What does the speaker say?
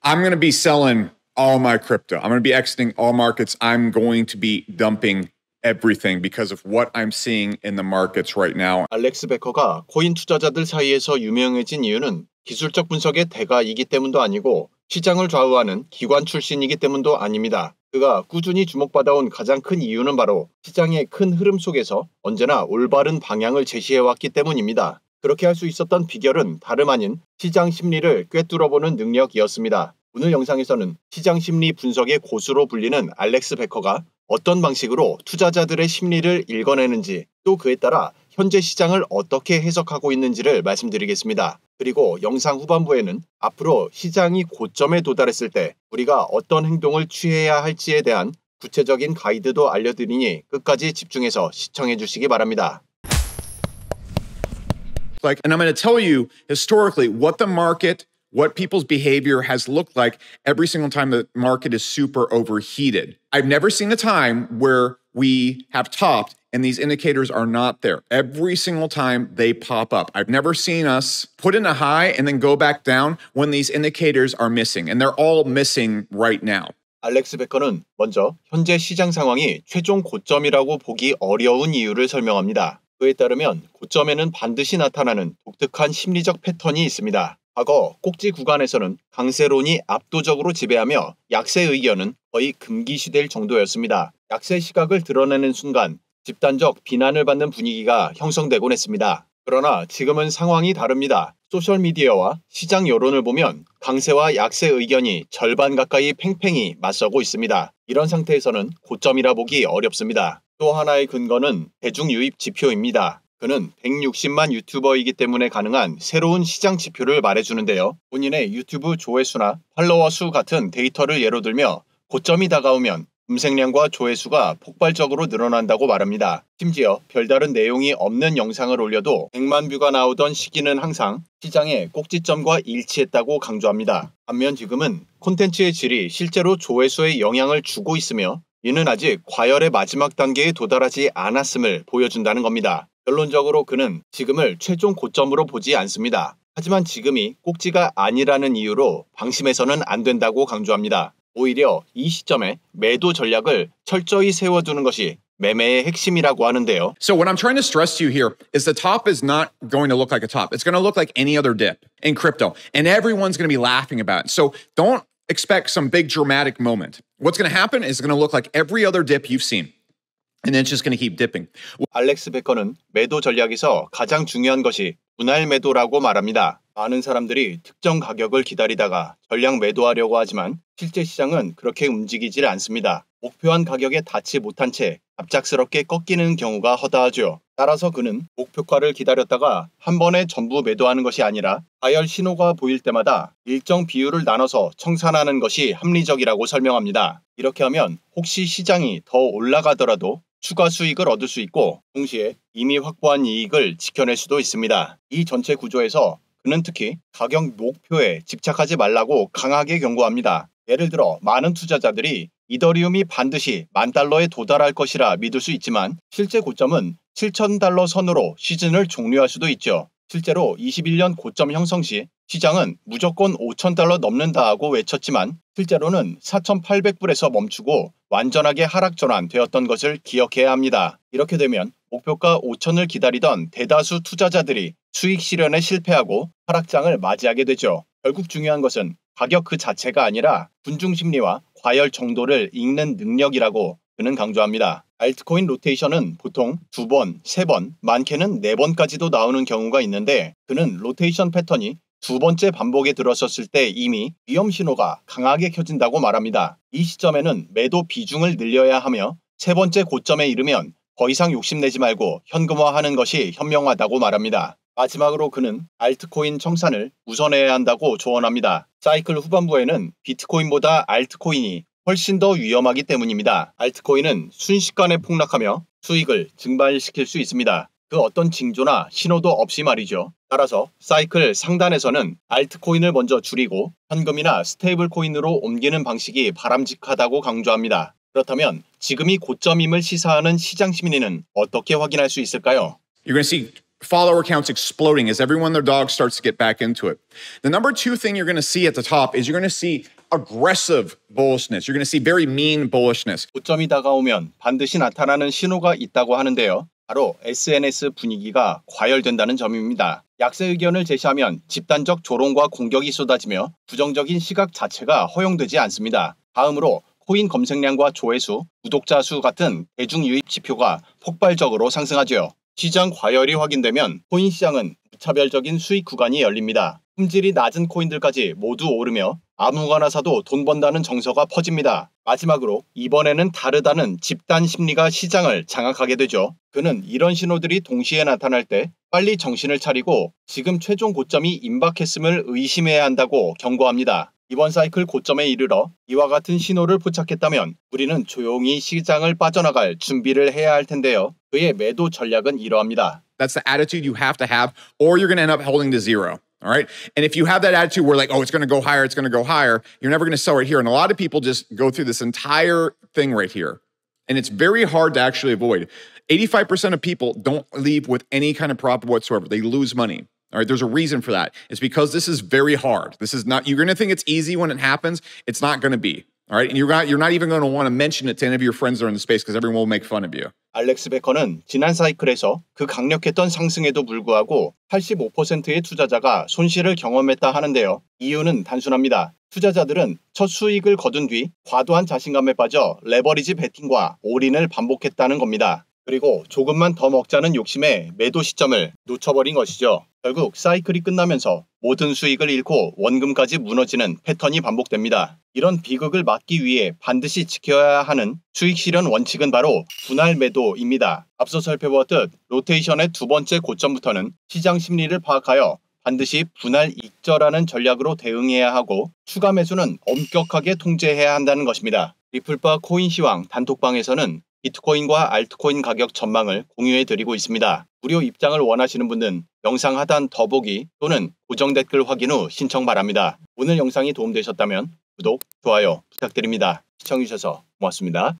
I'm going to be selling all my crypto. I'm going to be exiting all markets. I'm going to be dumping everything because of what I'm seeing in the markets right now. 알렉스 베커가 코인 투자자들 사이에서 유명해진 이유는 기술적 분석의 대가이기 때문도 아니고 시장을 좌우하는 기관 출신이기 때문도 아닙니다. 그가 꾸준히 주목받아온 가장 큰 이유는 바로 시장의 큰 흐름 속에서 언제나 올바른 방향을 제시해왔기 때문입니다. 그렇게 할 수 있었던 비결은 다름 아닌 시장 심리를 꿰뚫어보는 능력이었습니다. 오늘 영상에서는 시장 심리 분석의 고수로 불리는 알렉스 베커가 어떤 방식으로 투자자들의 심리를 읽어내는지, 또 그에 따라 현재 시장을 어떻게 해석하고 있는지를 말씀드리겠습니다. 그리고 영상 후반부에는 앞으로 시장이 고점에 도달했을 때 우리가 어떤 행동을 취해야 할지에 대한 구체적인 가이드도 알려드리니 끝까지 집중해서 시청해 주시기 바랍니다. And I'm going to tell you historically what the market, what people's behavior has looked like every single time the market is super overheated. I've never seen a time where we have topped and these indicators are not there. Every single time they pop up. I've never seen us put in a high and then go back down when these indicators are missing. And they're all missing right now. 알렉스 베커는 먼저 현재 시장 상황이 최종 고점이라고 보기 어려운 이유를 설명합니다. 그에 따르면 고점에는 반드시 나타나는 독특한 심리적 패턴이 있습니다. 과거 꼭지 구간에서는 강세론이 압도적으로 지배하며 약세 의견은 거의 금기시될 정도였습니다. 약세 시각을 드러내는 순간 집단적 비난을 받는 분위기가 형성되곤 했습니다. 그러나 지금은 상황이 다릅니다. 소셜미디어와 시장 여론을 보면 강세와 약세 의견이 절반 가까이 팽팽히 맞서고 있습니다. 이런 상태에서는 고점이라 보기 어렵습니다. 또 하나의 근거는 대중유입 지표입니다. 그는 160만 유튜버이기 때문에 가능한 새로운 시장 지표를 말해주는데요. 본인의 유튜브 조회수나 팔로워 수 같은 데이터를 예로 들며 고점이 다가오면 검색량과 조회수가 폭발적으로 늘어난다고 말합니다. 심지어 별다른 내용이 없는 영상을 올려도 100만 뷰가 나오던 시기는 항상 시장의 꼭지점과 일치했다고 강조합니다. 반면 지금은 콘텐츠의 질이 실제로 조회수에 영향을 주고 있으며 이는 아직 과열의 마지막 단계에 도달하지 않았음을 보여준다는 겁니다. 결론적으로 그는 지금을 최종 고점으로 보지 않습니다. 하지만 지금이 꼭지가 아니라는 이유로 방심해서는 안 된다고 강조합니다. 오히려 이 시점에 매도 전략을 철저히 세워두는 것이 매매의 핵심이라고 하는데요. So what I'm trying to stress to you here is the top is not going to look like a top. It's going to look like any other dip in crypto. And everyone's going to be laughing about it. So don't expect some big dramatic moment. What's going to happen is going to look like every other dip you've seen. And then it's just going to keep dipping. 알렉스 베커는 매도 전략에서 가장 중요한 것이 분할 매도라고 말합니다. 많은 사람들이 특정 가격을 기다리다가 전량 매도하려고 하지만 실제 시장은 그렇게 움직이질 않습니다. 목표한 가격에 닿지 못한 채 갑작스럽게 꺾이는 경우가 허다하죠. 따라서 그는 목표가를 기다렸다가 한 번에 전부 매도하는 것이 아니라 하열 신호가 보일 때마다 일정 비율을 나눠서 청산하는 것이 합리적이라고 설명합니다. 이렇게 하면 혹시 시장이 더 올라가더라도 추가 수익을 얻을 수 있고 동시에 이미 확보한 이익을 지켜낼 수도 있습니다. 이 전체 구조에서 그는 특히 가격 목표에 집착하지 말라고 강하게 경고합니다. 예를 들어 많은 투자자들이 이더리움이 반드시 $10,000에 도달할 것이라 믿을 수 있지만 실제 고점은 $7,000 선으로 시즌을 종료할 수도 있죠. 실제로 21년 고점 형성 시 시장은 무조건 $5,000 넘는다 하고 외쳤지만 실제로는 4,800불에서 멈추고 완전하게 하락 전환되었던 것을 기억해야 합니다. 이렇게 되면 목표가 5,000을 기다리던 대다수 투자자들이 수익 실현에 실패하고 하락장을 맞이하게 되죠. 결국 중요한 것은 가격 그 자체가 아니라 군중 심리와 과열 정도를 읽는 능력이라고 그는 강조합니다. 알트코인 로테이션은 보통 2번, 3번, 많게는 4번까지도 나오는 경우가 있는데 그는 로테이션 패턴이 두 번째 반복에 들어섰을 때 이미 위험 신호가 강하게 켜진다고 말합니다. 이 시점에는 매도 비중을 늘려야 하며 세 번째 고점에 이르면 더 이상 욕심내지 말고 현금화하는 것이 현명하다고 말합니다. 마지막으로 그는 알트코인 청산을 우선해야 한다고 조언합니다. 사이클 후반부에는 비트코인보다 알트코인이 훨씬 더 위험하기 때문입니다. 알트코인은 순식간에 폭락하며 수익을 증발시킬 수 있습니다. 그 어떤 징조나 신호도 없이 말이죠. 따라서 사이클 상단에서는 알트코인을 먼저 줄이고 현금이나 스테이블 코인으로 옮기는 방식이 바람직하다고 강조합니다. 그렇다면 지금이 고점임을 시사하는 시장 심리는 어떻게 확인할 수 있을까요? You're going to see follower counts exploding as everyone their dog starts to get back into it. The number two thing you're going to see at the top is you're going to see aggressive bullishness. You're going to see very mean bullishness. 고점이 다가오면 반드시 나타나는 신호가 있다고 하는데요. 바로 SNS 분위기가 과열된다는 점입니다. 약세 의견을 제시하면 집단적 조롱과 공격이 쏟아지며 부정적인 시각 자체가 허용되지 않습니다. 다음으로 코인 검색량과 조회수, 구독자 수 같은 대중 유입 지표가 폭발적으로 상승하죠. 시장 과열이 확인되면 코인 시장은 무차별적인 수익 구간이 열립니다. 품질이 낮은 코인들까지 모두 오르며 아무거나 사도 돈 번다는 정서가 퍼집니다. 마지막으로 이번에는 다르다는 집단 심리가 시장을 장악하게 되죠. 그는 이런 신호들이 동시에 나타날 때 빨리 정신을 차리고 지금 최종 고점이 임박했음을 의심해야 한다고 경고합니다. 이번 사이클 고점에 이르러 이와 같은 신호를 포착했다면 우리는 조용히 시장을 빠져나갈 준비를 해야 할 텐데요. 그의 매도 전략은 이러합니다. That's the attitude you have to have, or you're going to end up holding to zero. All right. And if you have that attitude where like, oh, it's going to go higher, it's going to go higher, you're never going to sell right here. And a lot of people just go through this entire thing right here. And it's very hard to actually avoid. 85% of people don't leave with any kind of profit whatsoever. They lose money. All right. There's a reason for that. It's because this is very hard. This is not, you're going to think it's easy when it happens. It's not going to be. All right. And you're not even going to want to mention it to any of your friends that are in the space because everyone will make fun of you. 알렉스 베커는 지난 사이클에서 그 강력했던 상승에도 불구하고 85%의 투자자가 손실을 경험했다 하는데요. 이유는 단순합니다. 투자자들은 첫 수익을 거둔 뒤 과도한 자신감에 빠져 레버리지 베팅과 올인을 반복했다는 겁니다. 그리고 조금만 더 먹자는 욕심에 매도 시점을 놓쳐버린 것이죠. 결국 사이클이 끝나면서 모든 수익을 잃고 원금까지 무너지는 패턴이 반복됩니다. 이런 비극을 막기 위해 반드시 지켜야 하는 수익 실현 원칙은 바로 분할 매도입니다. 앞서 살펴보았듯 로테이션의 두 번째 고점부터는 시장 심리를 파악하여 반드시 분할 익절하는 전략으로 대응해야 하고 추가 매수는 엄격하게 통제해야 한다는 것입니다. 리플바 코인 시황 단톡방에서는 비트코인과 알트코인 가격 전망을 공유해드리고 있습니다. 무료 입장을 원하시는 분은 영상 하단 더보기 또는 고정 댓글 확인 후 신청 바랍니다. 오늘 영상이 도움되셨다면 구독, 좋아요 부탁드립니다. 시청해주셔서 고맙습니다.